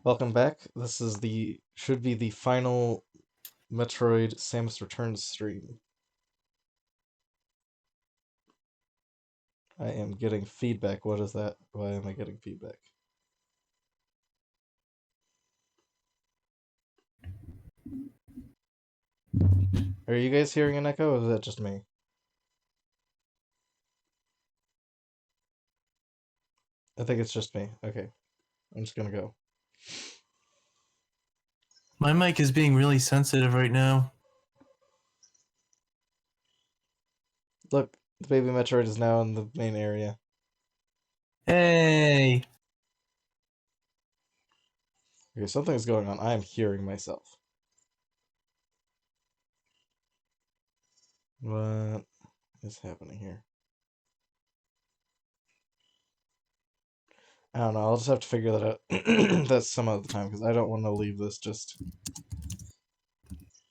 Welcome back. This is should be the final Metroid Samus Returns stream. I am getting feedback. What is that? Why am I getting feedback? Are you guys hearing an echo, or is that just me? I think it's just me. Okay. I'm just gonna go. My mic is being really sensitive right now. Look, the baby Metroid is now in the main area. Hey! Okay, something's going on. I am hearing myself. What is happening here? I don't know. I'll just have to figure that out. That's some other time because I don't want to leave this just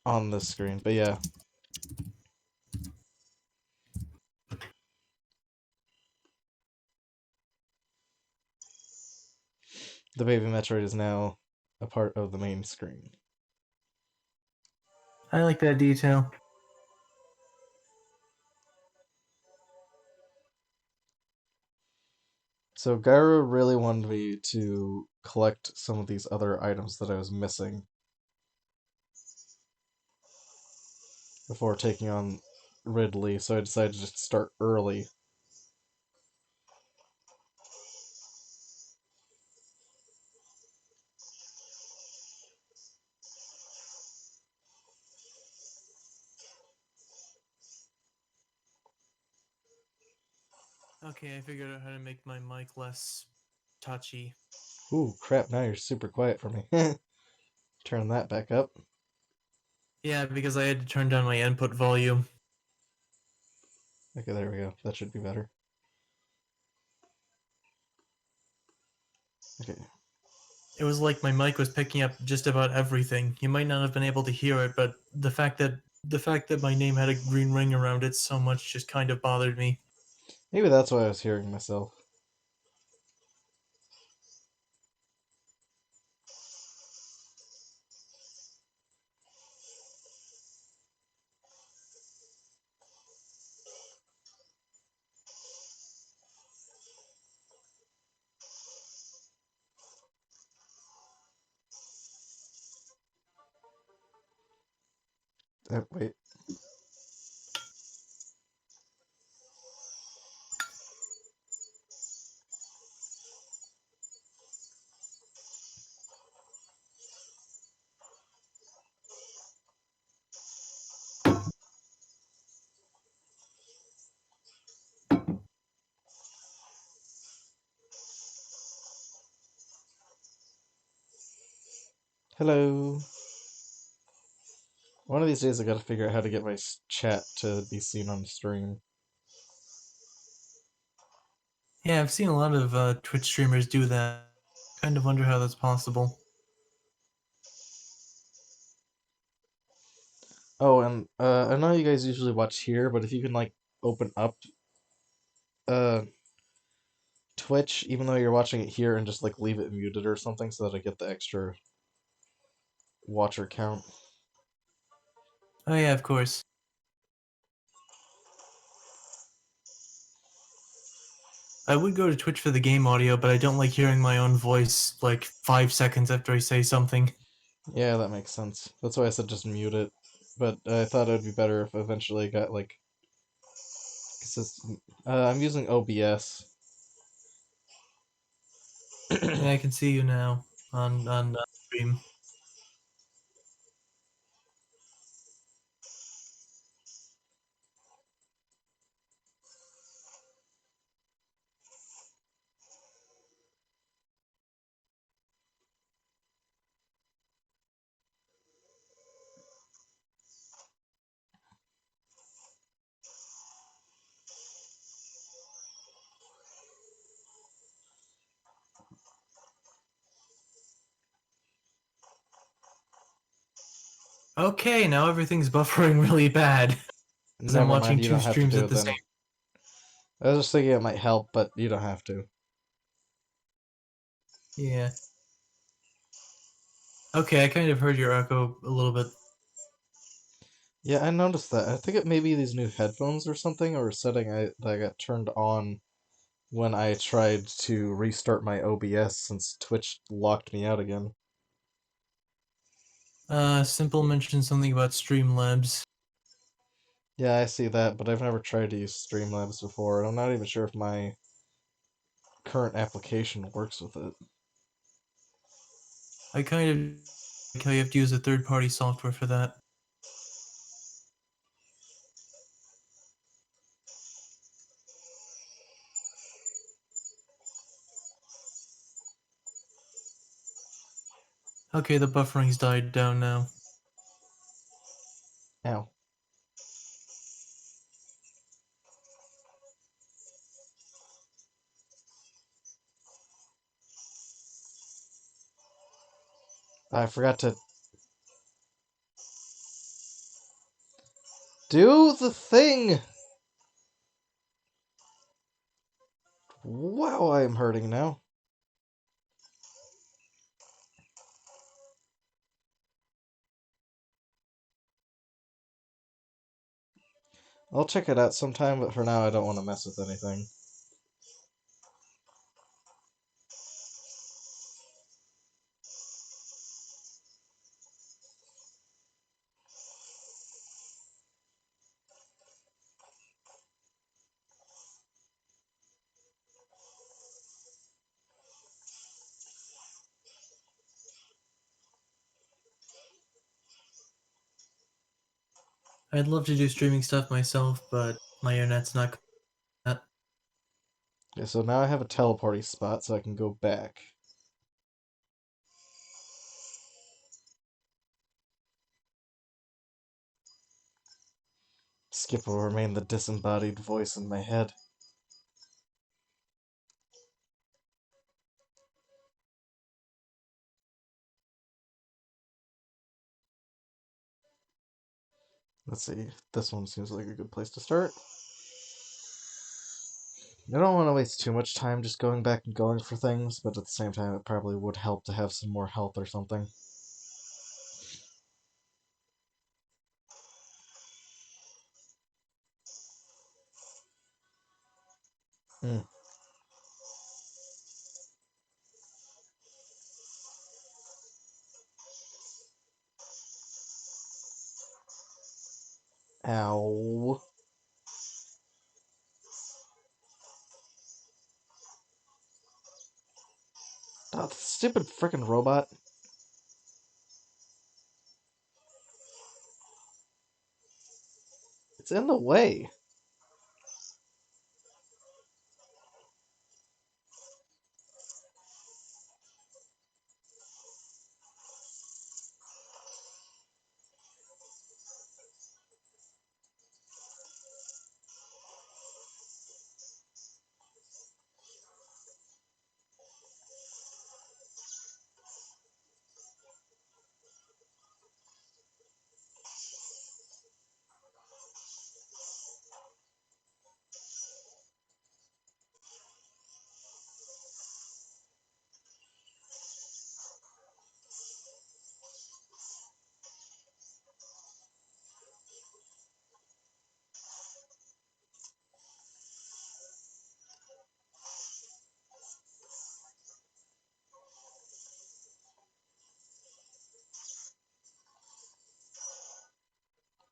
on this screen. But yeah. The baby Metroid is now a part of the main screen. I like that detail. So Gyro really wanted me to collect some of these other items that I was missing before taking on Ridley, so I decided to just start early. Okay, I figured out how to make my mic less touchy. Ooh, crap, now you're super quiet for me. Turn that back up. Yeah, because I had to turn down my input volume. Okay, there we go. That should be better. Okay. It was like my mic was picking up just about everything. You might not have been able to hear it, but the fact that my name had a green ring around it so much just kind of bothered me. Maybe that's why I was hearing myself. Wait. Hello. One of these days I gotta figure out how to get my chat to be seen on the stream. Yeah, I've seen a lot of Twitch streamers do that. Kind of wonder how that's possible. Oh, and I know you guys usually watch here, but if you can like open up uh Twitch, even though you're watching it here, and just like leave it muted or something so that I get the extra watcher count. Oh yeah, of course. I would go to Twitch for the game audio, but I don't like hearing my own voice like 5 seconds after I say something. Yeah, that makes sense. That's why I said just mute it. But I thought it would be better if eventually I got like consistent. I'm using OBS. Yeah, I can see you now on stream. Okay, now everything's buffering really bad. Because I'm Never mind, watching you two don't have to streams do at it the same. then. I was just thinking it might help, but you don't have to. Yeah. Okay, I kind of heard your echo a little bit. Yeah, I noticed that. I think it may be these new headphones or something, or a setting that got turned on when I tried to restart my OBS since Twitch locked me out again. Simple mentioned something about Streamlabs. Yeah, I see that, but I've never tried to use Streamlabs before, and I'm not even sure if my current application works with it. I kind of like how you have to use a third-party software for that. Okay, the buffering's died down now. Ow. I forgot to do the thing! Wow, I am hurting now. I'll check it out sometime, but for now I don't want to mess with anything. I'd love to do streaming stuff myself, but my internet's not that. Okay, so now I have a teleporting spot so I can go back. Skip will remain the disembodied voice in my head. Let's see. This one seems like a good place to start. I don't want to waste too much time just going back and going for things, but at the same time, it probably would help to have some more health or something. Hmm. Ow. Oh, stupid frickin' robot. It's in the way.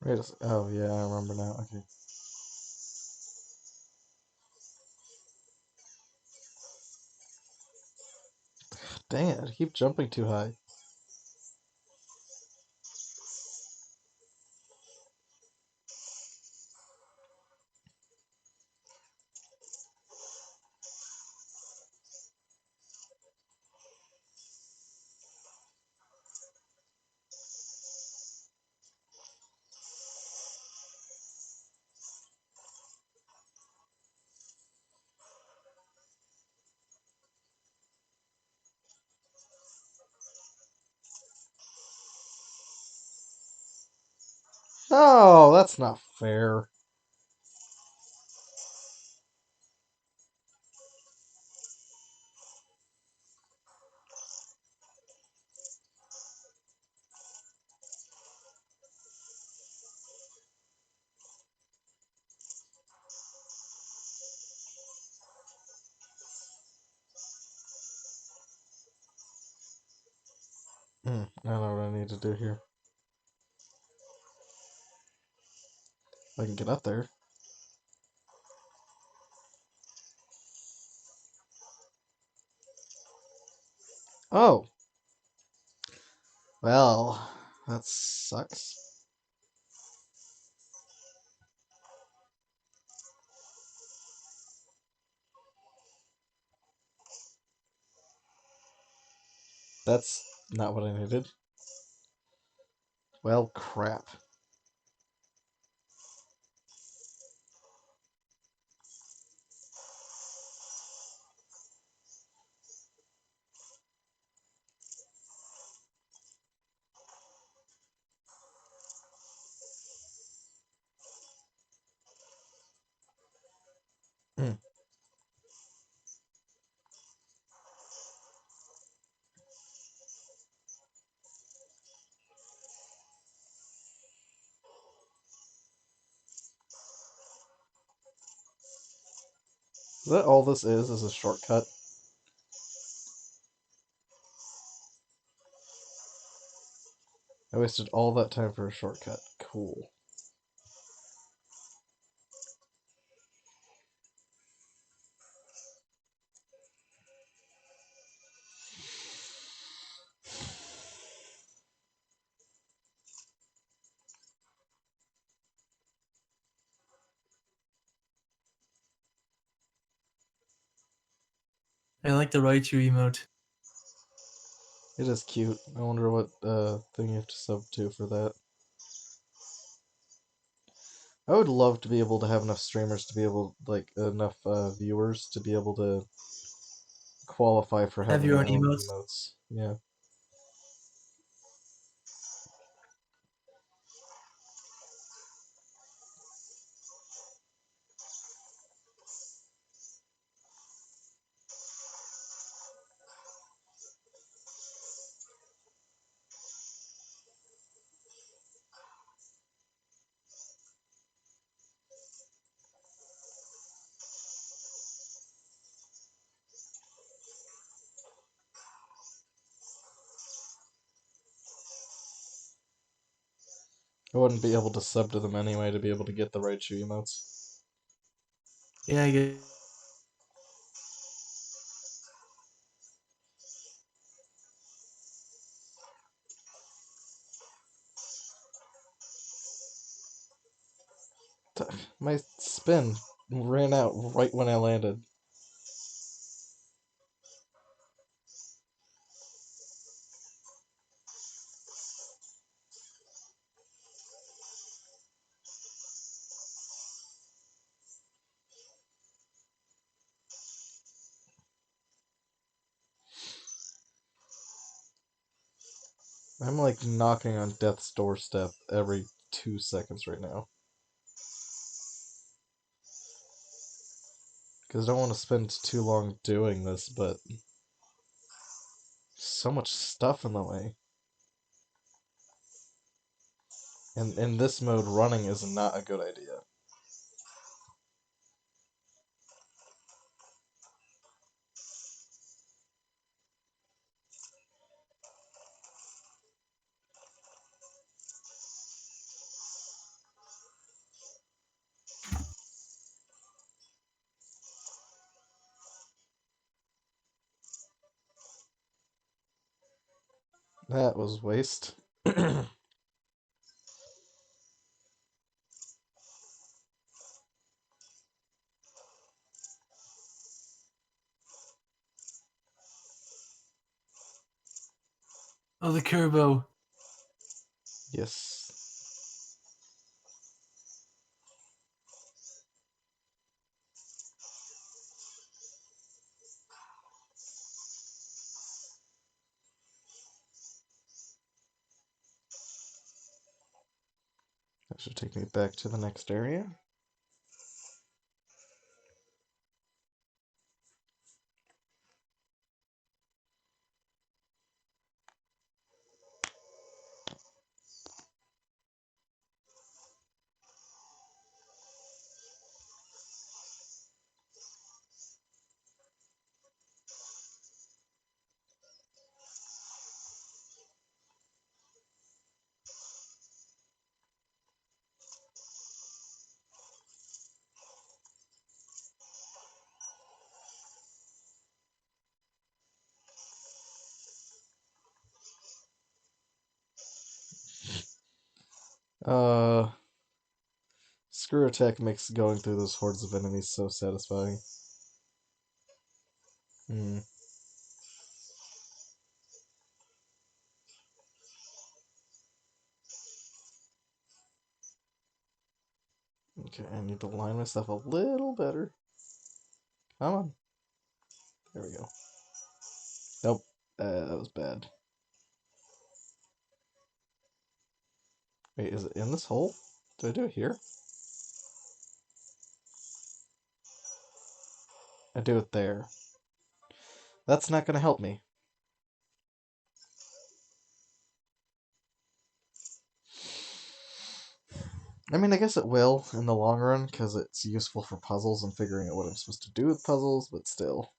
Wait a oh, yeah, I remember now. Okay. Dang it, I keep jumping too high. Oh, that's not fair. I know what I need to do here. I can get up there. Oh! Well, that sucks. That's not what I needed. Well, crap. Hmm. Is that all this is a shortcut? I wasted all that time for a shortcut. Cool. I like the Raichu emote. It is cute. I wonder what thing you have to sub to for that. I would love to be able to have enough streamers to be able, like, enough viewers to be able to qualify for Have having your their own own emotes? emotes. Yeah. I wouldn't be able to sub to them anyway to be able to get the Raichu emotes. Yeah, I get. My spin ran out right when I landed. I'm like knocking on death's doorstep every 2 seconds right now. Because I don't want to spend too long doing this, but so much stuff in the way. And in this mode, running is not a good idea. That was waste. I Oh, the Turbo. Yes. That should take me back to the next area. Uh, Screw attack makes going through those hordes of enemies so satisfying. Hmm. Okay, I need to line myself a little better. Come on. There we go. Nope. That was bad. Wait, is it in this hole? Did I do it here? I do it there. That's not gonna help me. I mean, I guess it will in the long run, because it's useful for puzzles and figuring out what I'm supposed to do with puzzles, but still.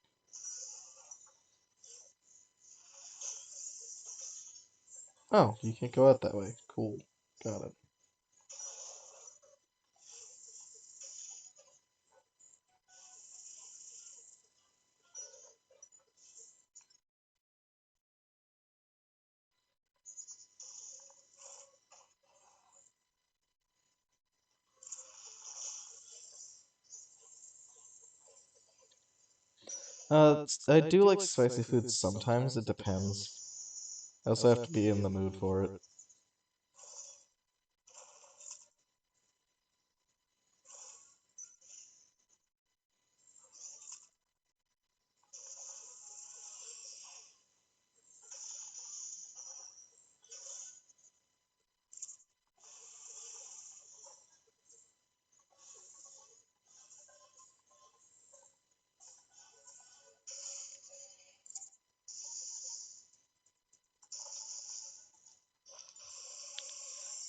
Oh, you can't go out that way. Cool. Got it. I do like spicy food sometimes, it depends. I also have to be in the mood for it.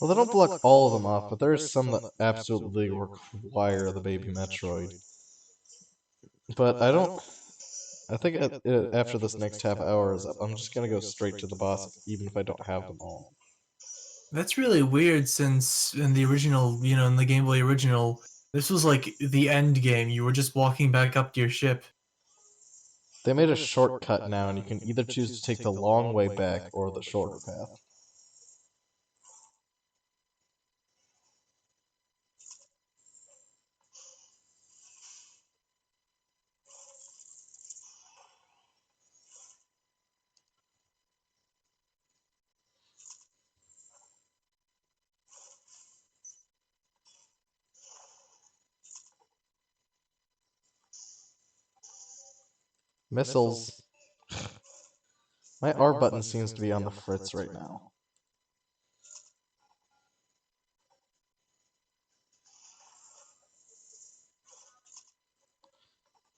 Well, they don't block all of them off, but there are some that absolutely require the baby Metroid. But I don't. I think after this next half hour is up, I'm just gonna go straight to the boss, even if I don't have them all. That's really weird since in the original, in the Game Boy original, this was like the end game. You were just walking back up to your ship. They made a shortcut now, and you can either choose to take the long way back or the shorter path. Missiles. My R button seems to be on the fritz right now.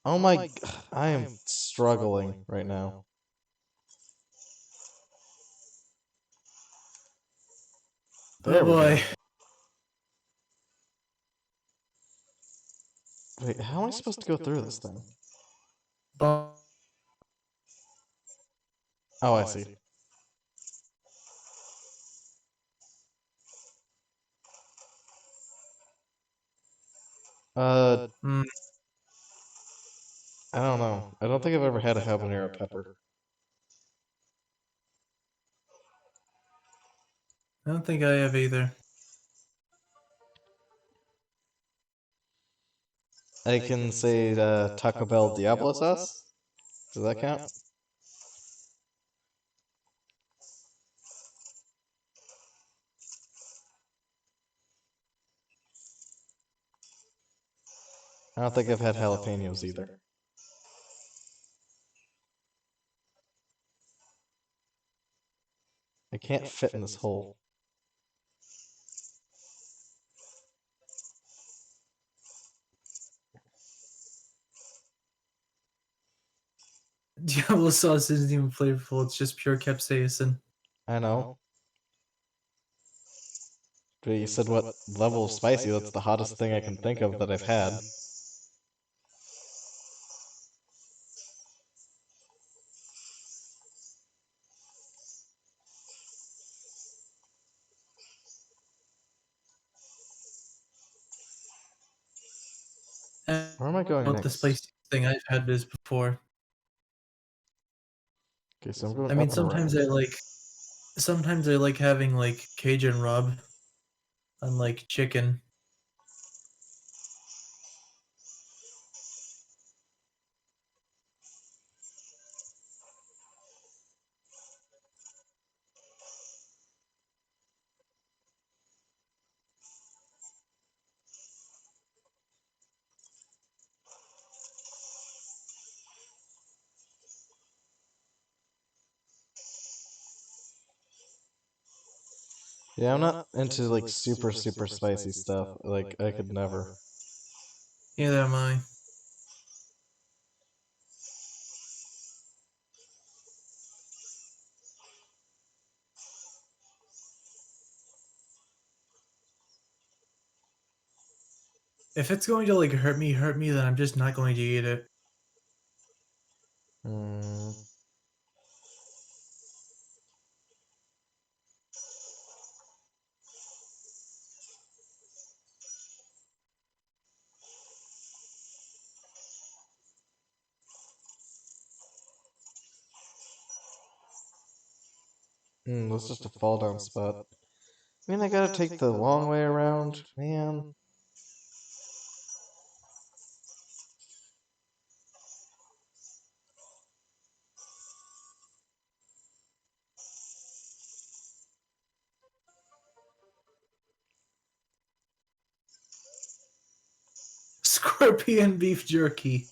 Oh my... I am struggling right now. Oh There we boy. go. Wait, how am I supposed to go through this thing? But Oh, I see. Uh, mm, I don't know. I don't think I've ever had a habanero pepper. I don't think I have either. I can say Taco Bell Diablo sauce. Does that count? I don't think I've had jalapenos either. I can't fit in this hole. Diablo sauce isn't even flavorful. It's just pure capsaicin. I know. But you said what level of spicy? That's the hottest thing I can think of that I've had. Where am I going About the next? spicy thing, I've had this before. Okay, so I'm going I mean, up and around. sometimes I like having like Cajun rub. unlike chicken. Yeah, I'm not into like super spicy stuff. Like I could never. Neither am I. If it's going to like hurt me, then I'm just not going to eat it. Mm. That's just a fall down spot. I mean, I gotta take the long way around, man. Scorpion beef jerky.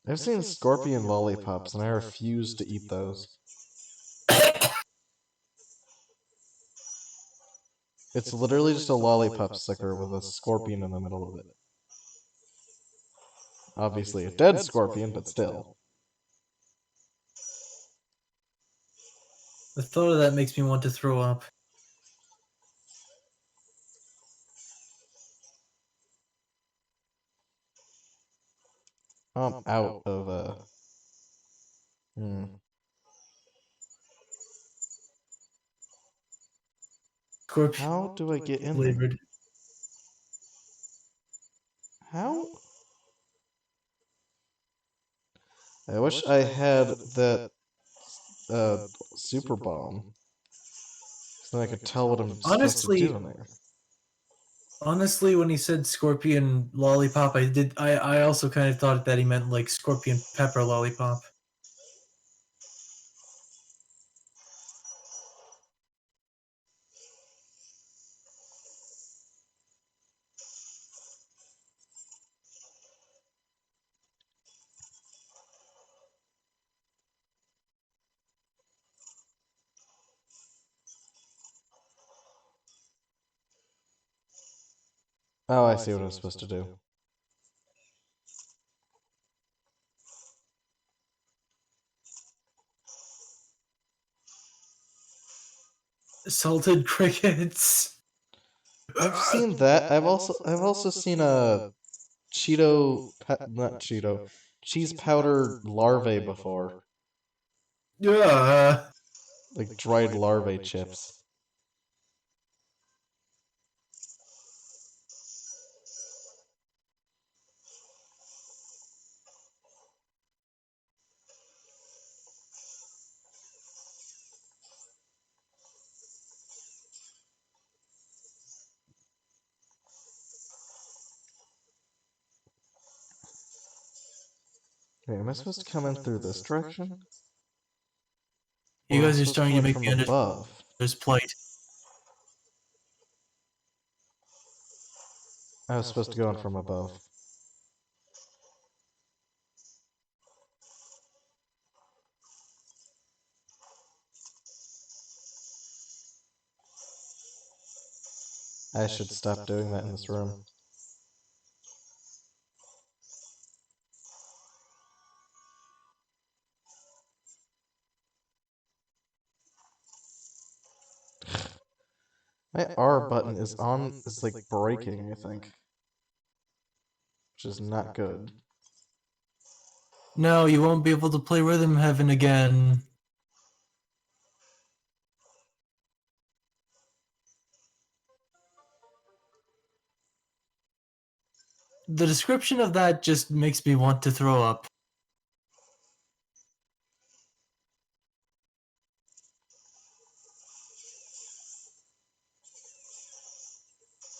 I've seen scorpion lollipops, and I refuse to eat those. It's literally just a lollipop sticker with a scorpion in the middle of it. Obviously, a dead scorpion, but still. The thought of that makes me want to throw up. I'm out of Hmm. Scorpion How do I get in there? flavored. How? I wish I had that super bomb, so then I could tell what I'm supposed to do in there. Honestly, when he said scorpion lollipop, I also kind of thought that he meant like scorpion pepper lollipop. Oh, I see what I'm supposed to do. Salted crickets. I've seen that. I've also seen a not Cheeto, cheese powder larvae before, Yeah. like dried larvae chips. Wait, am I supposed to come in through this direction? You Or am I guys are supposed to starting come to in make from me understand above? his plight. I was supposed to go in from above. I should stop doing that in this room. My R button is like breaking, I think. Which is not good. No, you won't be able to play Rhythm Heaven again. The description of that just makes me want to throw up.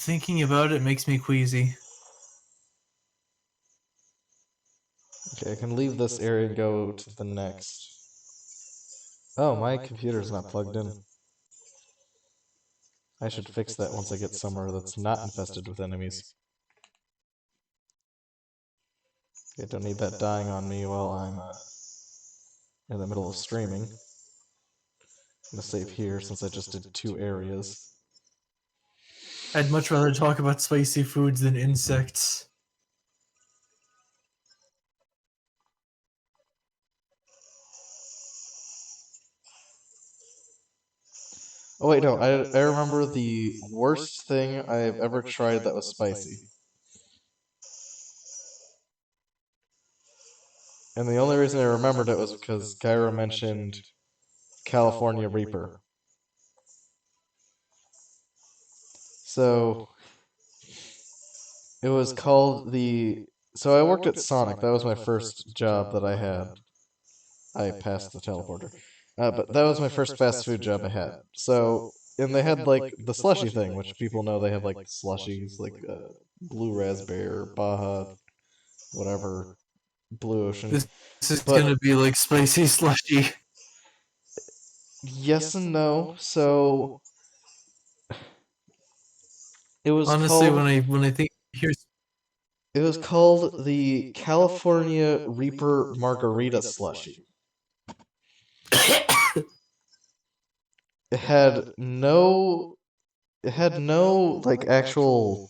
Thinking about it makes me queasy. Okay, I can leave this area and go to the next. Oh, my computer's not plugged in. I should fix that once I get somewhere that's not infested with enemies. Okay, don't need that dying on me while I'm in the middle of streaming. I'm gonna save here since I just did 2 areas. I'd much rather talk about spicy foods than insects. Oh wait, no, I remember the worst thing I've ever tried that was spicy. And the only reason I remembered it was because Gyra mentioned California Reaper. So it was called the. So I worked at Sonic. That was my first job that I had. I passed the teleporter. But that was my first fast food job I had. So, and they had like the slushy thing, which people know they have like slushies, like blue raspberry or Baja, whatever, blue ocean. This is But gonna be like spicy slushy. yes and no. So it was Honestly, called when I think here's it was called the California Reaper Margarita Slushy. It had no like actual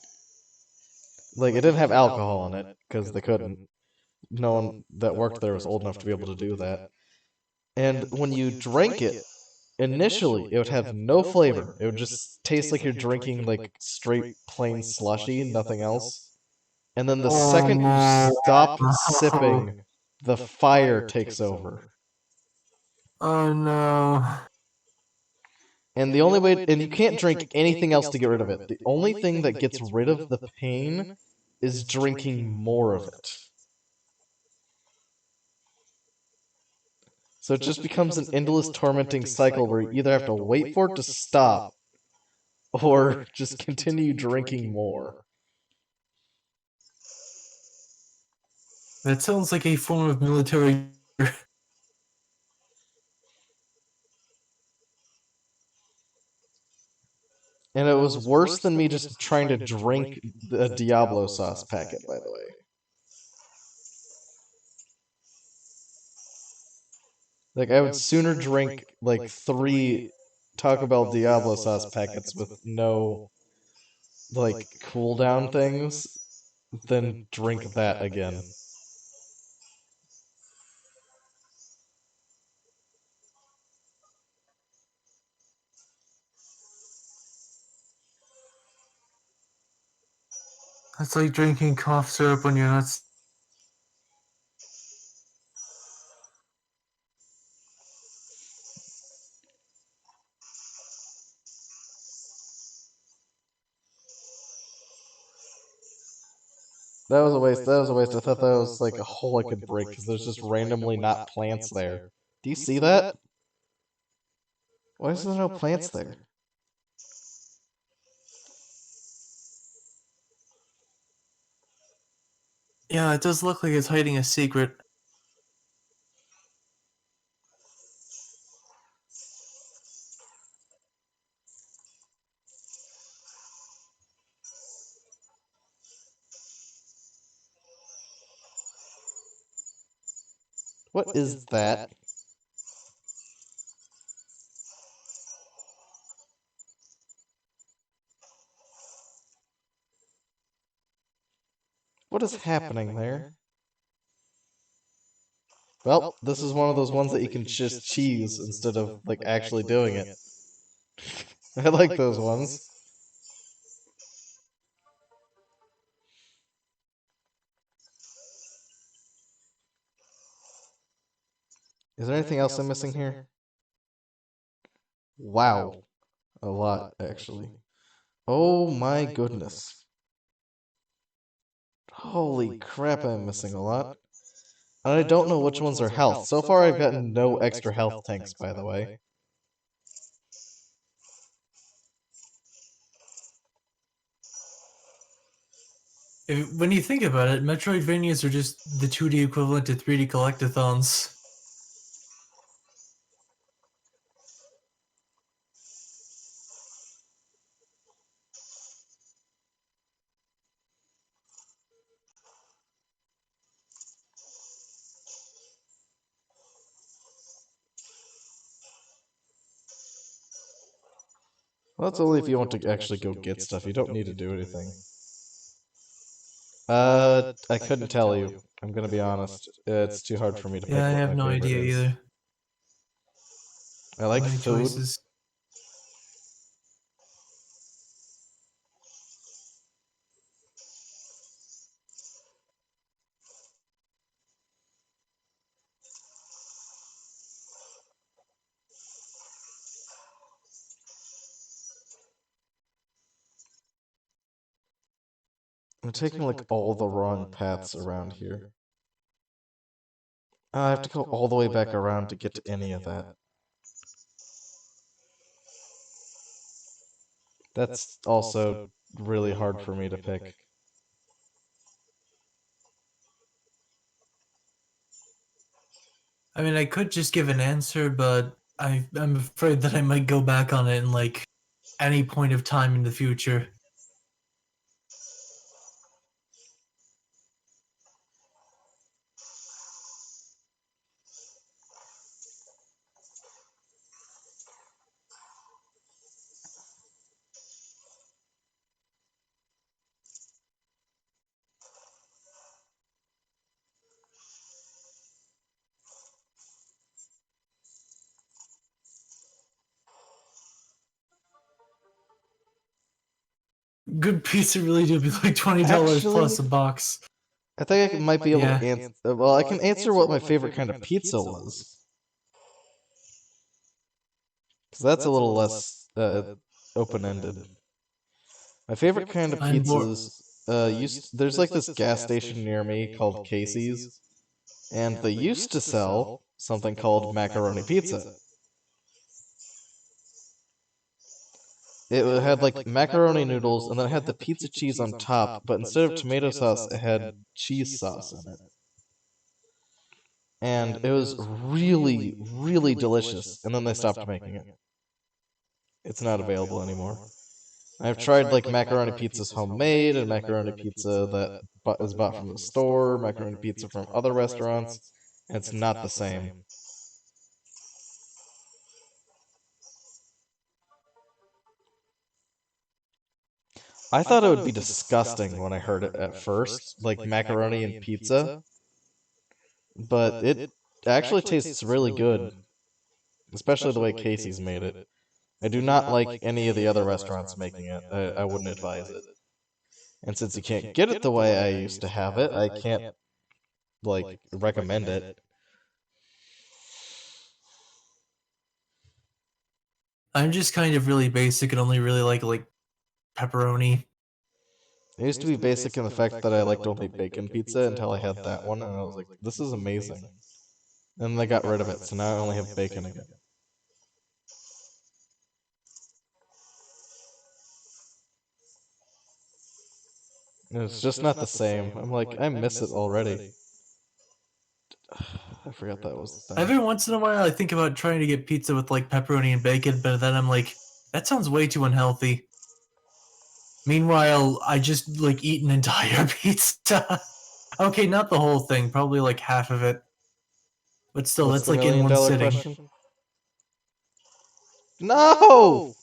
like it didn't have alcohol in it because they couldn't. No one that worked there was old enough to be able to do that. And when you drank it, initially it would have no flavor. It would just taste like you're drinking like straight plain slushy, nothing else. And then the oh second you stop no. sipping, the fire takes over. Oh no. And the only way, and you can't drink anything else to get rid of it. The only thing that gets rid of the pain is drinking more of it. So it just becomes an endless tormenting cycle where you either have to wait for it to stop or just continue drinking more. That sounds like a form of military. And it was worse than me just trying to drink a Diablo sauce packet, by the way. Like, I would sooner drink like 3 Taco Bell Diablo sauce packets with no like cooldown things than drink that again. That's like drinking cough syrup when you're not. That was a waste. That was a waste. I thought that was like a hole I could break because there's just randomly not plants there. Do you see that? Why is there no plants there? Yeah, it does look like it's hiding a secret. What is that? What is happening there? Well, this is one of those ones that you can just cheese instead of like actually doing it. I like those ones. Is there anything else I'm missing here? Wow. A lot, actually. Oh my goodness. Holy crap, I'm missing a lot. And I don't know which ones are health. So far, I've gotten no extra health tanks, by the way. When you think about it, Metroidvanias are just the 2D equivalent to 3D collectathons. Well, that's only if you want to actually go get stuff. You don't need to do anything. I couldn't tell you. I'm gonna be honest. It's too hard for me to Yeah, pick I what have my no favorite idea is. either. I like Many food. choices. I'm taking like all the wrong paths around here. I have to go all the way back around to get to any of that. That's also really hard for me to pick. I mean, I could just give an answer, but I'm afraid that I might go back on it in like any point of time in the future. Good pizza really do be like $20 plus a Actually, box. I think I might be able Yeah. to answer. Well, I can answer what my favorite kind of pizza was. Because that's a little less open-ended. My favorite kind of I'm bored. pizzas, there's like this gas station near me called Casey's, and they used to sell something called macaroni pizza. It had like macaroni noodles, and then it had the pizza cheese on top, but instead of tomato sauce, it had cheese sauce in it. And it was really, really delicious, and then they stopped making it. It's not available anymore. I've tried like macaroni pizzas homemade and macaroni pizza that is bought from the store, macaroni pizza from other restaurants, and it's not the same. I thought it would be disgusting when I heard it at first, like macaroni and pizza, but it actually tastes really good, especially the way Casey's made it. I do not like any of the other restaurants making it. I wouldn't advise it. And since you can't get it the way I used to have it, I can't like recommend it. I'm just kind of really basic and only really like pepperoni. It used to be basic in the fact that I liked only bacon pizza until I had that one, and I was like, this is amazing. And they got rid of it, so now I only have bacon again. And it's just not the same. I'm like, I miss it already. I forgot that was the thing. Every once in a while, I think about trying to get pizza with like pepperoni and bacon, but then I'm like, that sounds way too unhealthy. Meanwhile, I just like eat an entire pizza. Okay, not the whole thing, probably like half of it. But still, What's that's the like in million one dollar sitting. question? No!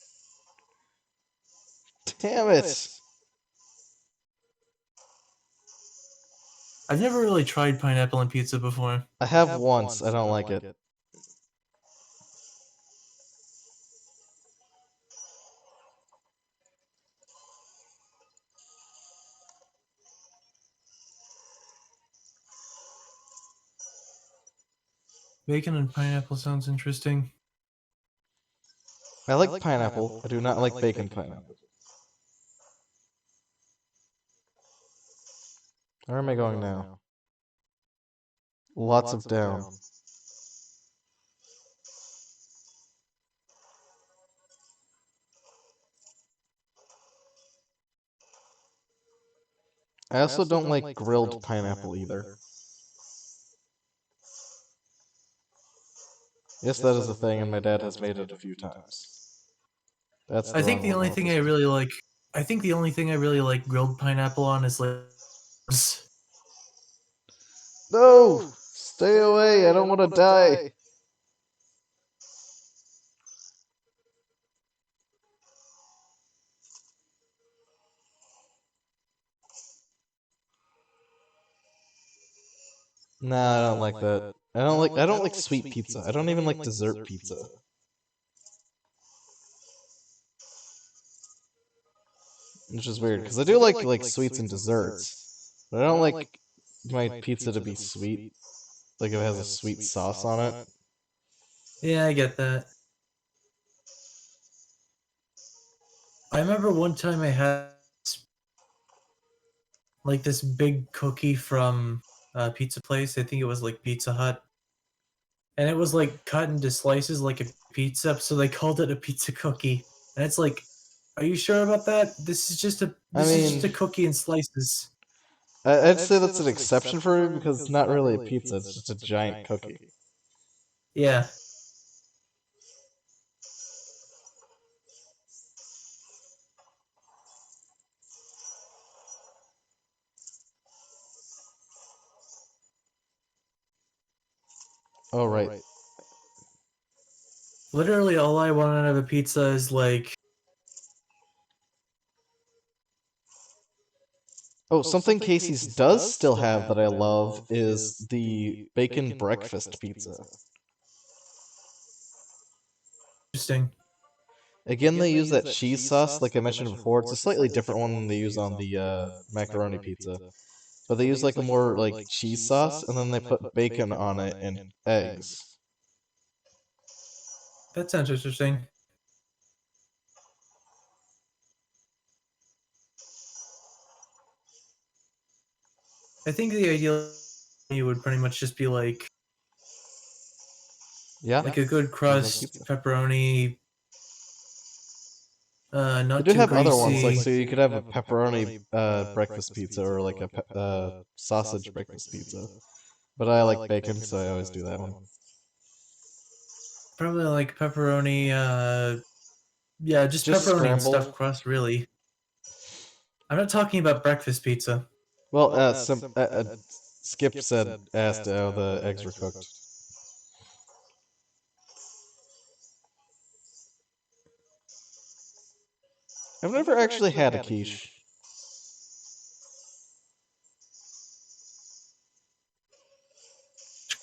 Damn it! I've never really tried pineapple on pizza before. I have once, I don't like it. Bacon and pineapple sounds interesting. I like pineapple, I do not like bacon pineapple. Where am I going now? Lots of down. I also don't like grilled pineapple either. Yes, that is a thing, and my dad has made it a few times. That's the I think wrong the one. only thing I really like, I think the only thing I really like grilled pineapple on is like. No! Stay away, I don't want to die! Nah, I don't like that. I don't like sweet pizza. I don't even like dessert pizza. Which is weird, because I do like sweets and desserts. But I don't like my pizza to be sweet. Like if it has a sweet sauce on it. Yeah, I get that. I remember one time I had like this big cookie from a pizza place. I think it was like Pizza Hut, and it was like cut into slices like a pizza. So they called it a pizza cookie, and it's like, are you sure about that? I This is just mean, a cookie in slices. I'd say that's an exception for me because it's not really a pizza, it's just a giant cookie. Yeah. Oh, right. Literally, all I want out of a pizza is like. Oh, something Casey's does still have that I love is the bacon breakfast pizza. Interesting. Again, they use that cheese sauce, like I mentioned before. It's a slightly different one than they use on the macaroni pizza. But they use like a more like cheese sauce, and then they put bacon on it and eggs. That sounds interesting. I think the ideal menu would pretty much just be Yeah, like a good sounds like crust, pizza. pepperoni, They not do too have other ones, like greasy. so you could have a pepperoni breakfast pizza or like a sausage breakfast pizza. But I like bacon, so I always do that one. Probably like pepperoni, yeah, just Just pepperoni and stuffed scrambled. crust, really. I'm not talking about breakfast pizza. Well, Skip said asked how the eggs were cooked. I've never actually had a quiche.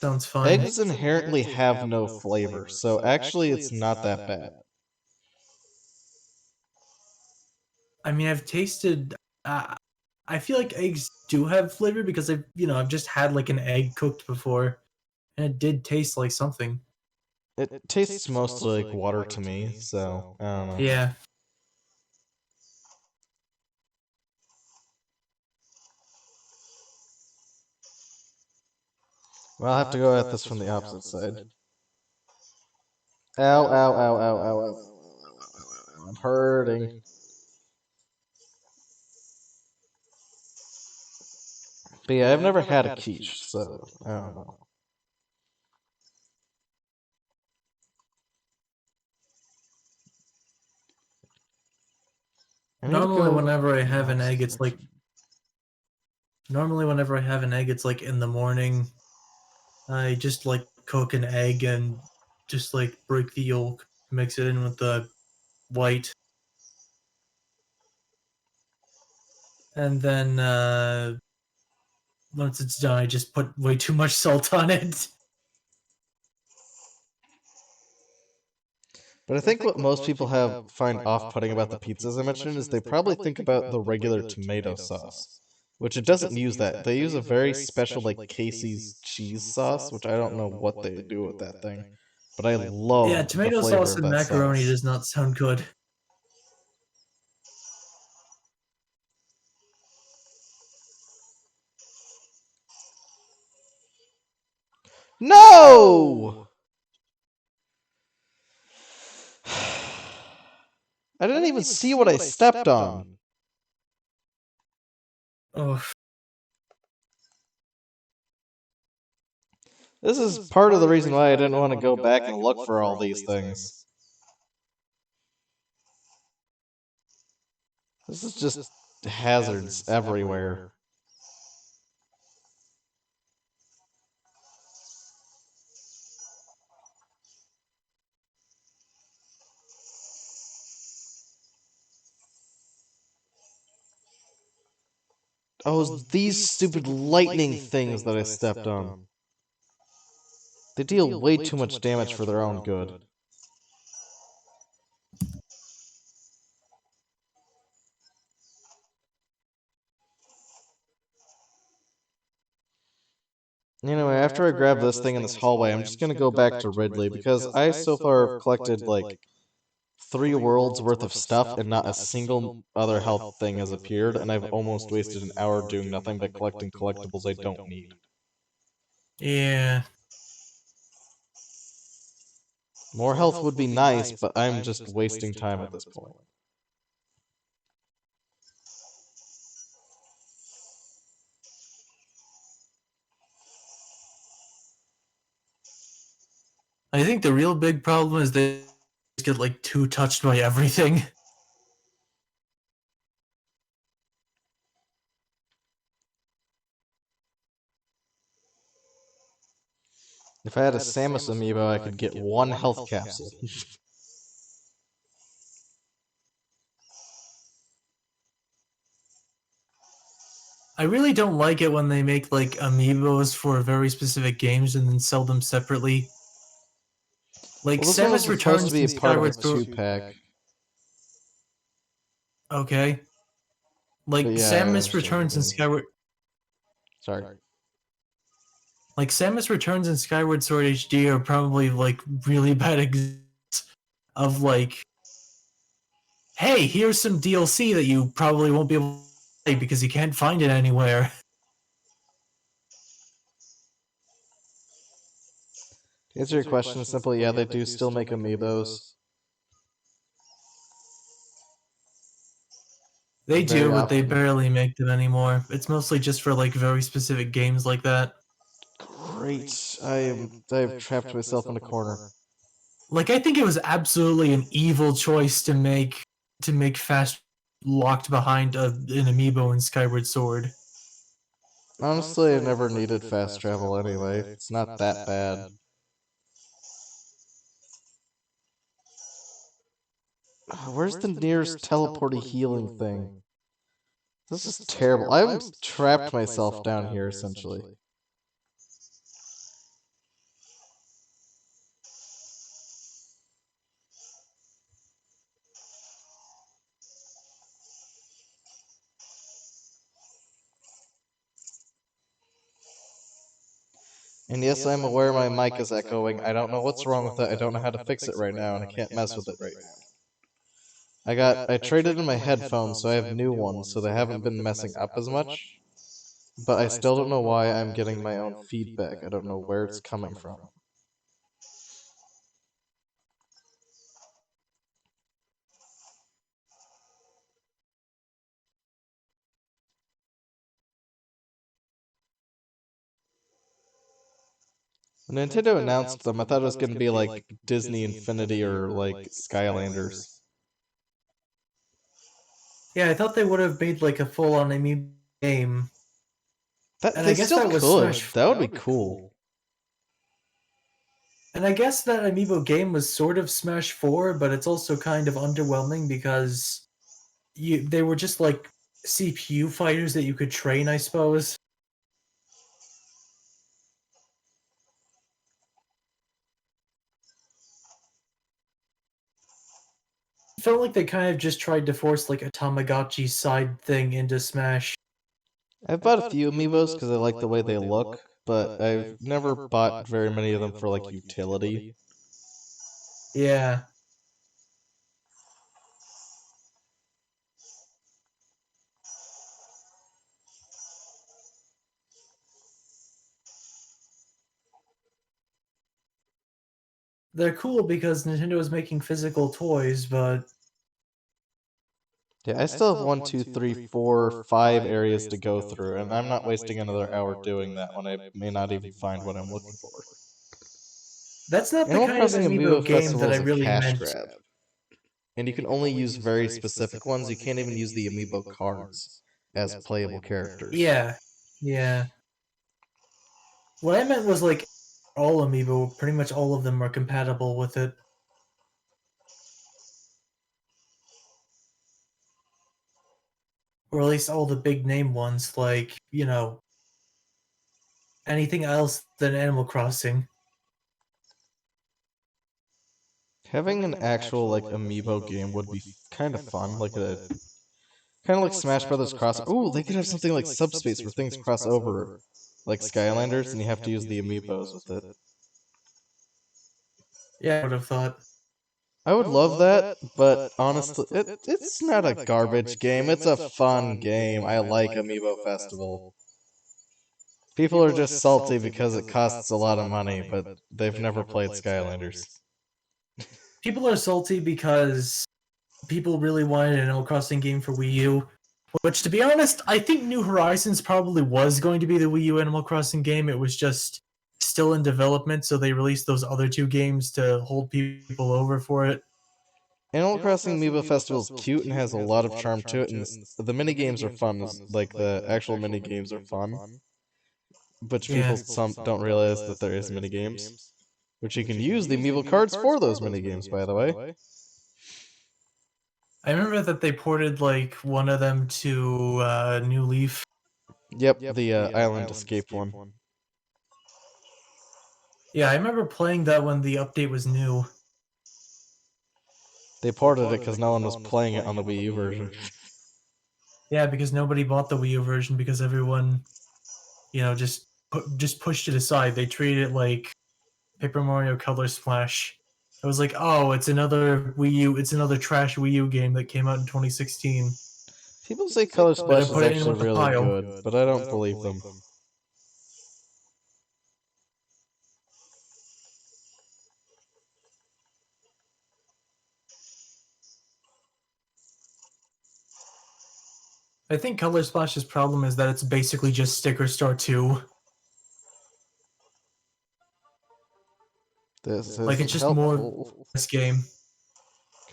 Sounds fine. Eggs inherently have no flavor, so actually it's not that bad. I mean, I've tasted. I feel like eggs do have flavor because I've just had like an egg cooked before, and it did taste like something. It tastes mostly like water to me, so I don't know. Yeah. Well, I'll have to go at this from the opposite side. Ow, ow, ow, ow, ow, ow. I'm hurting. But yeah, I've never had a quiche, so I don't know. I need to Normally, go whenever I in the have an opposite egg, it's like direction. in the morning. I just like cook an egg and just like break the yolk, mix it in with the white, and then once it's done, I just put way too much salt on it. But I think what most people have find off-putting about the pizzas I mentioned is they probably think about the regular tomato sauce, which it doesn't use that. They use a very special like Casey's cheese sauce, which I don't know what they do with that thing, but I Yeah, love the tomato flavor sauce of and that macaroni sauce. does not sound good. No! I didn't even see what I stepped on. Oh, This is part of the reason why I didn't want to go back and look for all these things. This is just hazards everywhere. Oh, these stupid lightning things that I stepped on. They deal way too much damage for their own good. Anyway, after I grab this thing in this hallway, I'm just gonna go back to Ridley, because I so far have collected, like, 3 worlds worth of stuff, and not a single other health thing has appeared, and I've almost wasted an hour doing nothing but collecting collectibles I don't need. yeah. More health would be nice, but I'm just wasting time at this point. I think the real big problem is they just get like too touched by everything. If I had a Samus amiibo, I could get 1 health capsule. I really don't like it when they make like amiibos for very specific games and then sell them separately. Like Well, this one was Samus supposed to Returns be and a part of a Skyward Sword. 2-pack. Okay. Like But yeah, I Samus understand what Returns you and mean. Skyward Sorry. like Samus Returns and Skyward Sword HD are probably like really bad examples of like, hey, here's some DLC that you probably won't be able to play because you can't find it anywhere. To answer your question simply, yeah, they do still make amiibos. They Very do, but they often. barely make them anymore. It's mostly just for like very specific games like that. Great. I've trapped myself in a corner. Like I think it was absolutely an evil choice to make fast locked behind an amiibo in Skyward Sword. Honestly, I never needed fast travel anyway. It's not that bad. Where's the nearest teleporty healing thing? This is terrible. I've trapped myself down here, essentially. And yes, I'm aware my mic is echoing. I don't know what's wrong with it. I don't know how to fix it right now, and I can't mess with it right now. I traded in my headphones, so I have new ones, so they haven't been messing up as much. But I still don't know why I'm getting my own feedback. I don't know where it's coming from. When Nintendo announced them, I thought it was going to be like Disney Infinity or like Skylanders. Yeah, I thought they would have made like a full on amiibo game. That And I they guess still that was could. Smash That would be cool. And I guess that amiibo game was sort of Smash 4, but it's also kind of underwhelming because they were just like CPU fighters that you could train, I suppose. It felt like they kind of just tried to force like a Tamagotchi side thing into Smash. I've bought a few amiibos because I like the way they look, but I've never bought very many of them for like utility. Yeah. They're cool because Nintendo is making physical toys, but Yeah, I still have one, two, three, four, 5 areas to go through, and I'm not wasting another hour doing that when I may not even find what I'm looking for. That's not the Animal kind of Crossing amiibo Amiibo game that Festival I is a really cash meant. grab, and you can only use very specific ones. You can't even use the Amiibo cards as playable characters. Yeah, yeah. What I meant was like all amiibo, pretty much all of them are compatible with it. Or at least all the big name ones, like, anything else than Animal Crossing. Having an actual like Amiibo game would be kind of fun, like a kind of like Smash Brothers cross. Oh, they could have something like Subspace where things cross over, like Skylanders, and you have to use the Amiibos with it. Yeah, I would have thought. I would love that, but honestly, it's not a garbage game. It's a fun game. I like Amiibo Festival. People are just salty because it costs a lot of money, but they've never played Skylanders. People are salty because people really wanted an Animal Crossing game for Wii U. Which, to be honest, I think New Horizons probably was going to be the Wii U Animal Crossing game. It was just still in development, so they released those other two games to hold people over for it. Animal Crossing Amiibo Festival is cute and has a lot of charm to it, and the mini games are fun. Like the actual mini games are fun, which Yeah. people some don't realize that there is mini games, which you can use the Amiibo cards for those mini games. By the way, I remember that they ported like one of them to New Leaf. yep, the Island Escape one. Yeah, I remember playing that when the update was new. They ported it because no one was playing it on the Wii U version. Yeah, because nobody bought the Wii U version because everyone, just pushed it aside. They treated it like Paper Mario Color Splash. It was like, oh, it's another Wii U, it's another trash Wii U game that came out in 2016. People say Color Better Splash is put it in actually with the really pile. good, but I don't believe them. I think Color Splash's problem is that it's basically just Sticker Star 2. This Like, isn't it's just more of helpful. this game.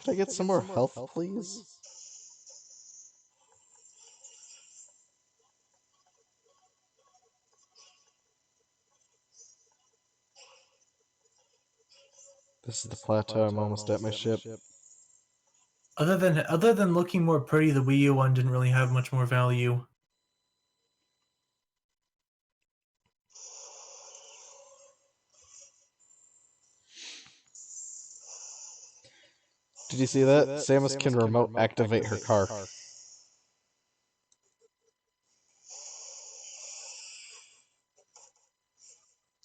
Could I get some more health, please? This is the plateau. I'm almost at my ship. Other than looking more pretty, the Wii U one didn't really have much more value. Did you see that? Samus can remote activate her car.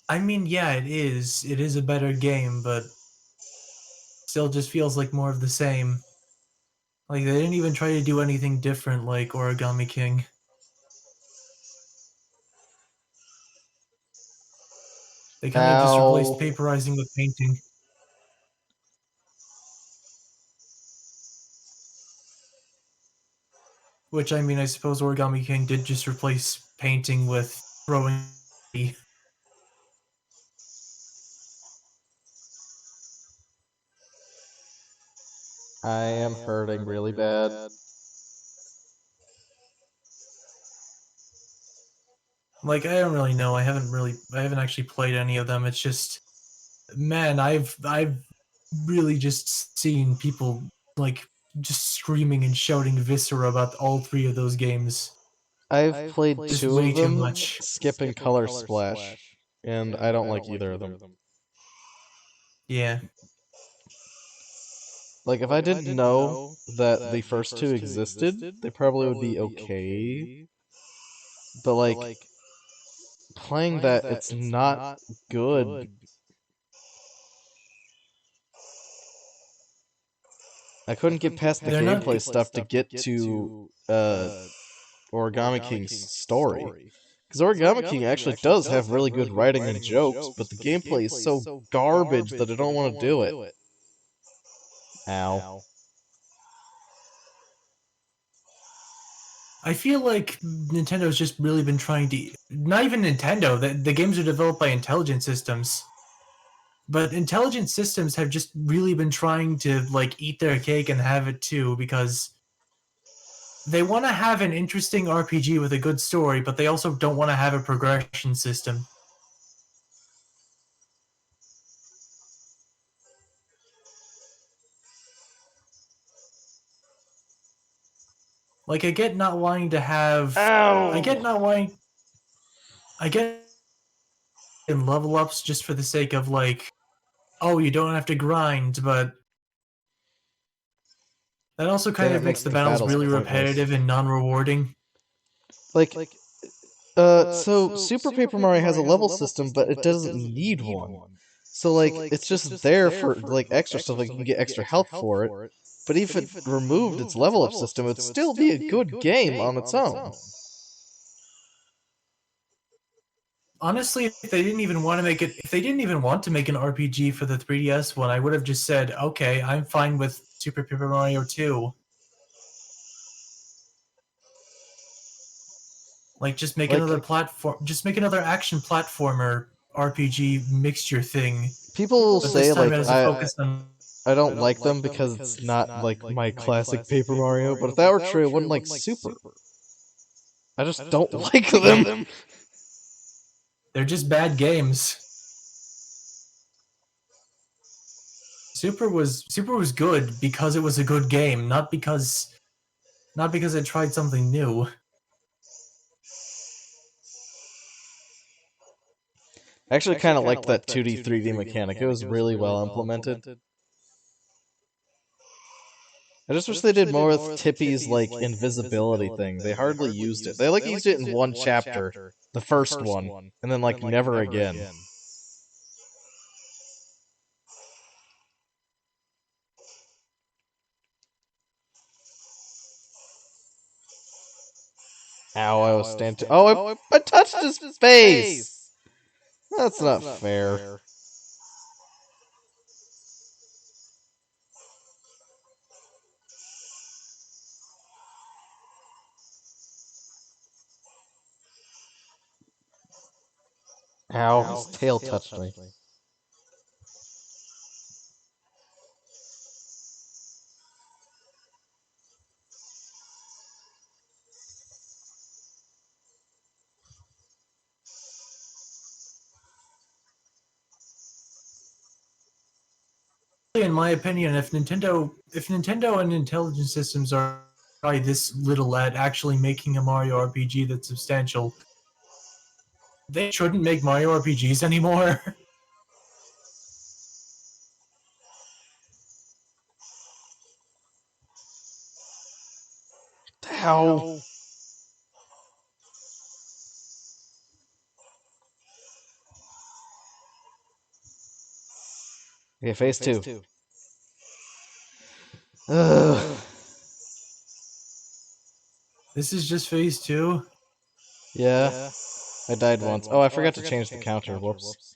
I mean, yeah, it is. It is a better game, but still just feels like more of the same. Like, they didn't even try to do anything different like Origami King. They kind of just replaced Ow. paperizing with painting. Which, I mean, I suppose Origami King did just replace painting with throwing. I am hurting really bad. Like, I don't really know. I haven't actually played any of them. It's just, man, I've really just seen people like just screaming and shouting viscera about all three of those games. I've played Just two way of too them, much. Skip and Color Splash, and I don't like either of them. Yeah. Like, if I didn't know that the first two existed, they probably would be okay. But, like, playing that, it's not good. I couldn't get past the They're not. gameplay stuff to get to Origami King's story. Because Origami King actually does have really good writing and jokes, but the gameplay is so garbage that I don't want to do it. Ow. I feel like Nintendo's just really been trying to, not even Nintendo, the games are developed by Intelligent Systems. But Intelligent Systems have just really been trying to like eat their cake and have it too, because they want to have an interesting RPG with a good story, but they also don't want to have a progression system. Like, I get not wanting to have. I get Ow! not wanting. I get in level ups just for the sake of, like, oh, you don't have to grind, but that also Then kind it of makes makes the the battles battles really pointless. repetitive and non rewarding. Like, so Super Paper Mario has a level system, but it doesn't need one. So, like, it's just there for, like, extra stuff, like, you can get extra health for it. But if it removed its level up system, it would still be a good game on its own. Honestly, if they didn't even want to make it, if they didn't even want to make an RPG for the 3DS one, I would have just said, okay, I'm fine with Super Paper Mario 2. Like, just make Like, another platform, just make another action platformer RPG mixture thing, people but this say, time like, it has a focus on. I don't like them because it's not, like, my classic Paper Mario, but if that were true, I wouldn't like Super. I just don't like them. They're just bad games. Super was good because it was a good game, not because it tried something new. I actually kind of liked that 2D, 3D mechanic. It was really well implemented. I just wish they did more with Tippy's, like, invisibility thing. They hardly used it. They, like, used it in one chapter, the first one, and then, like, never again. Ow, I was standing. Oh, I touched his face! That's not fair. Ow, his tail touched me. In my opinion, if Nintendo and Intelligent Systems are try this little at actually making a Mario RPG that's substantial, they shouldn't make Mario RPGs anymore. Ow. Okay, phase two. Ugh. This is just phase 2. Yeah, I died once. Oh, I forgot to change the counter. Whoops.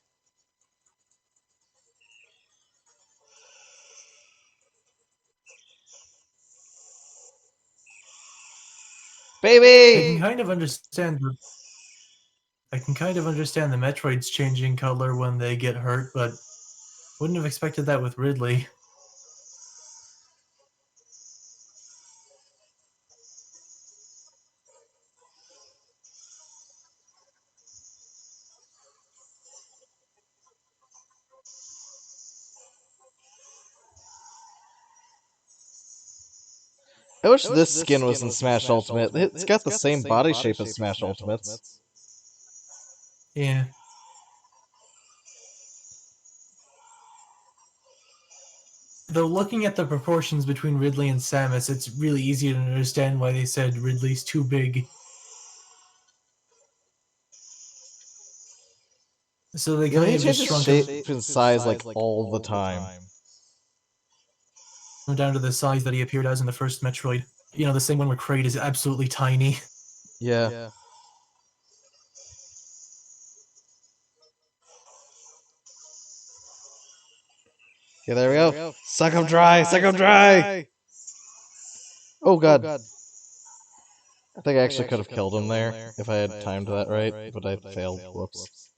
I can Baby! kind of understand the I can kind of understand the Metroids changing color when they get hurt, but wouldn't have expected that with Ridley. I wish this skin was in Smash Ultimate. It's got the same body shape as Smash Ultimate's. Yeah. Though looking at the proportions between Ridley and Samus, it's really easy to understand why they said Ridley's too big. So they Yeah, kind he of just changes shrunk him shape and size, like, all the time. down to the size that he appeared as in the first Metroid. You know, the same one where Kraid is absolutely tiny. Yeah. Yeah, there we go. Suck him dry! Suck him dry! Oh, God. I think I actually could have killed him there if I had timed that right, but I failed. Whoops.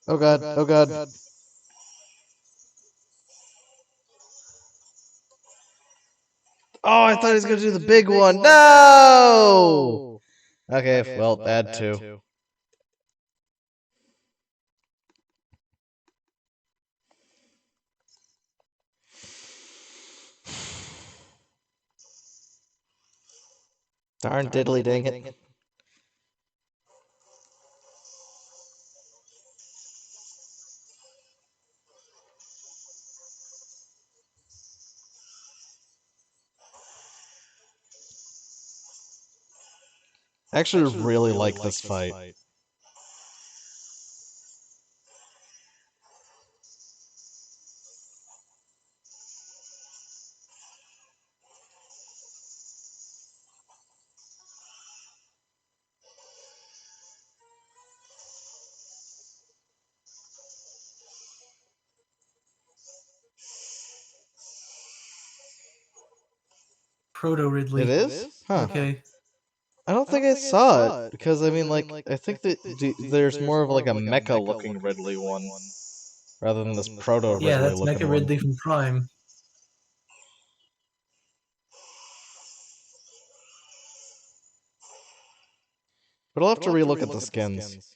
Oh god, oh god. Oh, I thought he was gonna do the big one. No! Okay, well, add two. Darn diddly dang it. I actually really like this fight. Proto Ridley. It is? Huh. Okay. I don't think I saw it, because I mean, like, I think that there's more of like a mecha-looking Ridley one, rather than this proto-Ridley Yeah, that's looking Mecha one. Ridley from Prime. But I'll have to relook at the skins.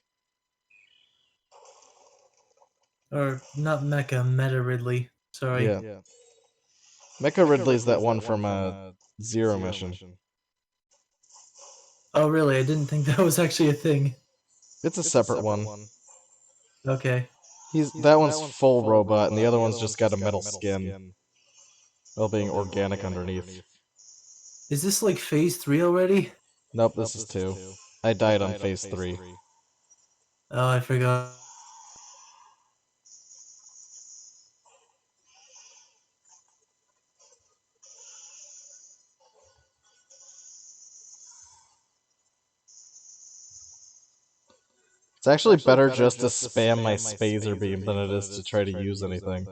Or not Mecha, Meta Ridley. Sorry. Yeah. Mecha Ridley's that one from Zero Mission. Oh, really? I didn't think that was actually a thing. It's a separate one. Okay. That one's full robot, and the other one's just got a metal skin, while being organic underneath. Is this like phase 3 already? Nope, this is 2. I died on phase 3. Oh, I forgot. It's actually better just to spam my Spazer Beam than it is to try to use anything.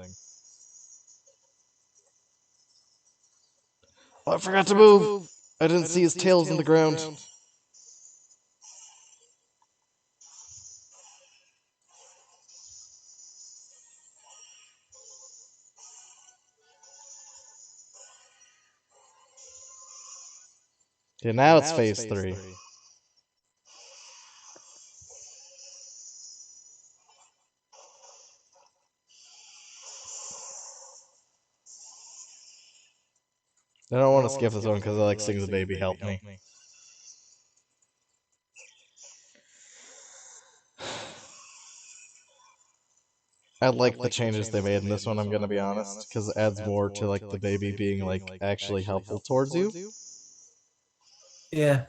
Oh, I forgot to move! I didn't see his tails in the ground. Okay, now it's phase 3. I don't want to skip this one because I like Sing the Baby Help Me. I like the changes they made in this one, I'm gonna be honest, because it adds more to like the baby being like actually helpful towards you. Yeah.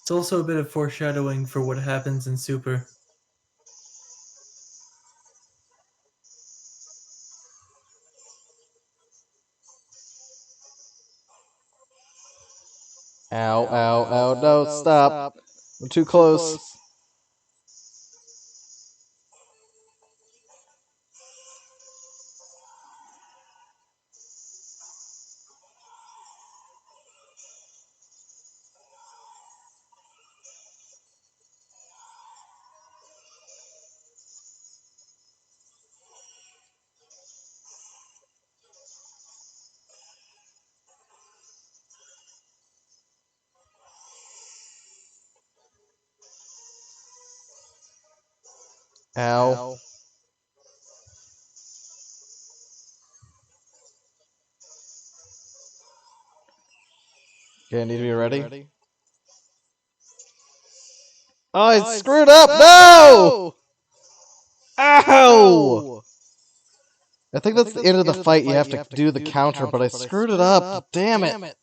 It's also a bit of foreshadowing for what happens in Super. Ow, ow, ow, no, stop. I'm too close. Ow. Okay, I need to be ready. Oh, I screwed up! No! Ow! I think that's the end of the fight. You have to do the counter, but I screwed it up. Damn it!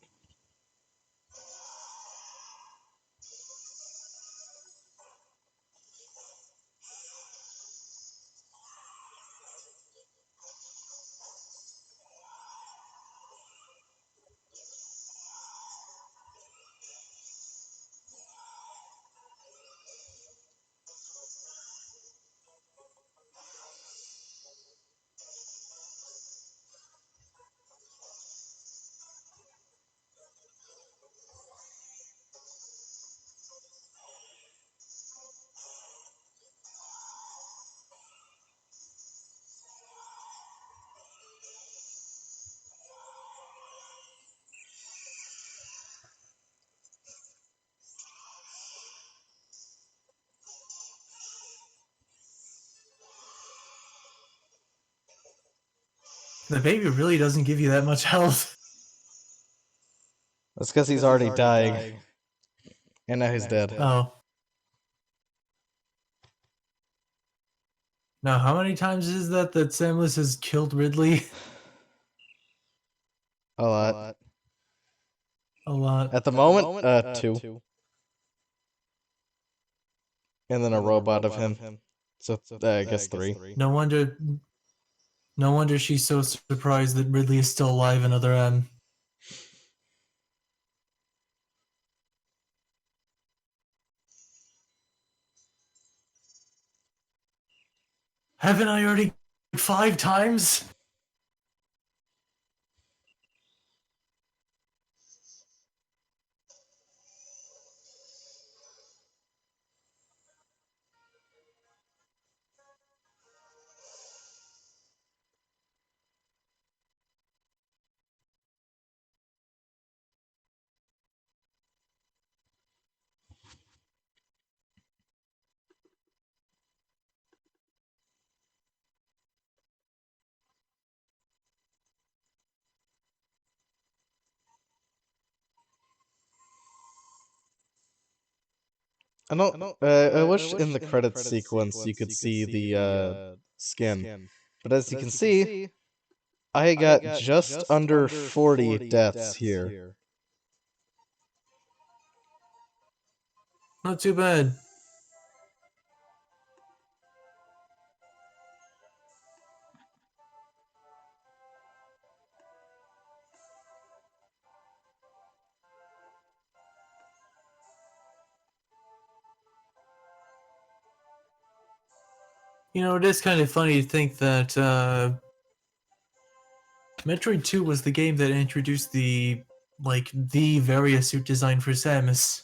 The baby really doesn't give you that much health. That's because he's already dying. And now he's dead. Oh. Now, how many times is that Samus has killed Ridley? A lot. A lot. At the moment, 2. And then a robot of him. So, I guess 3. No wonder. No wonder she's so surprised that Ridley is still alive. Another M. Haven't I already 5 times? I don't. I wish in the credits sequence you could see the skin, but as you can see, I got just under 40 deaths here. Not too bad. You know, it is kind of funny to think that Metroid 2 was the game that introduced the various suit design for Samus.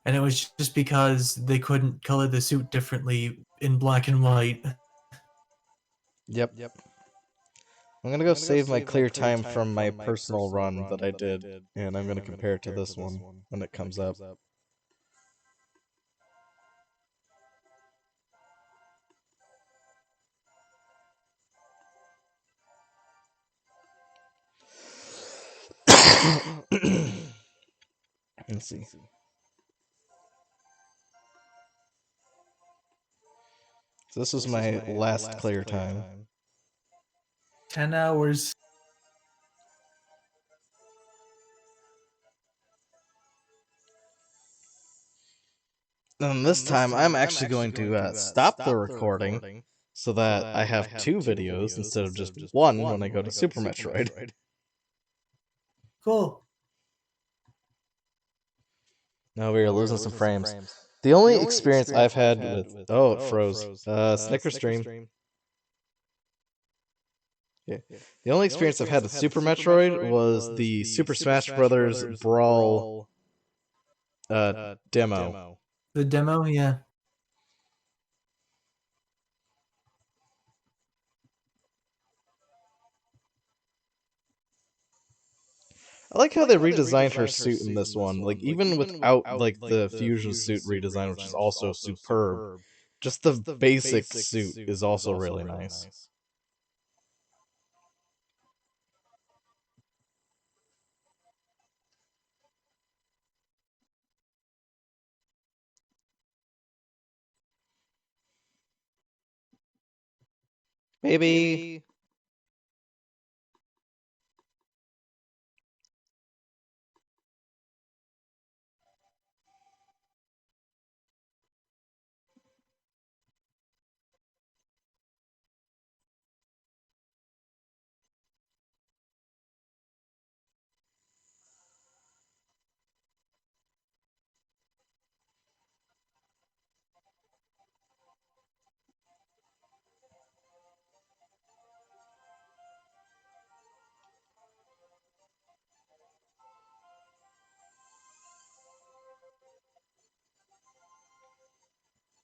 And it was just because they couldn't color the suit differently in black and white. Yep. I'm gonna go save my clear time from my personal run that I did, and I'm gonna compare it to this one when it comes up. Let's see. So this was my last clear time. 10 hours. And this time, I'm actually going to stop the recording so that I have 2 videos instead of just one when I go to Super Metroid. Cool. No, we are losing some frames. The only experience I've had with... Oh, it froze. Snicker stream. Yeah. The only experience I've had with Super Metroid was the Super Smash Bros. Brawl demo. The demo, yeah. I like how they redesigned her suit in this one. Like, even without, like, the fusion suit redesign, which is also superb, just the basic suit is also really nice. Baby!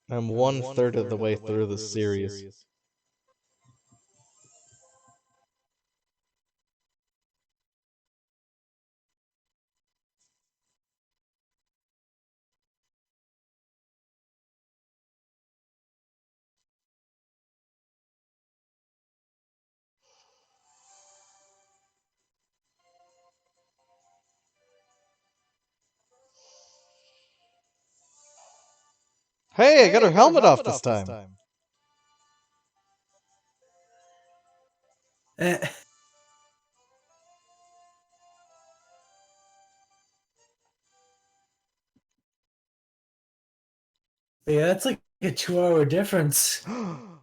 I'm 1/3 of the way through the series. Hey, I got her helmet off this time. Eh. Yeah, that's like a 2-hour difference.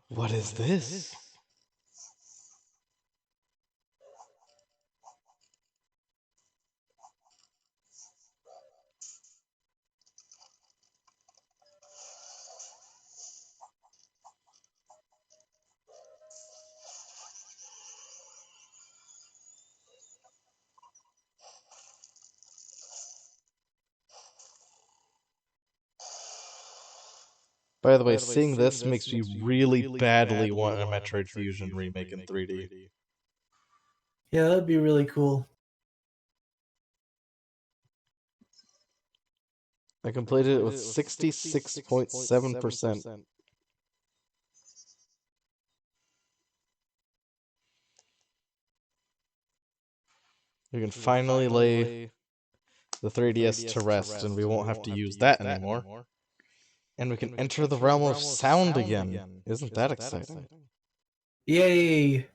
What is this? By the way, seeing this makes me really badly want a Metroid Fusion remake in 3D. Yeah, that'd be really cool. I completed it with 66.7%. We can finally lay the 3DS to rest, and we won't have to use that anymore. And we can enter the realm of sound again. Isn't that exciting? Yay!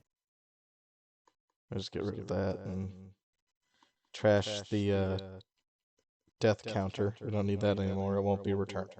I'll just get rid of that and trash the death counter. We don't need that anymore. It won't be returned.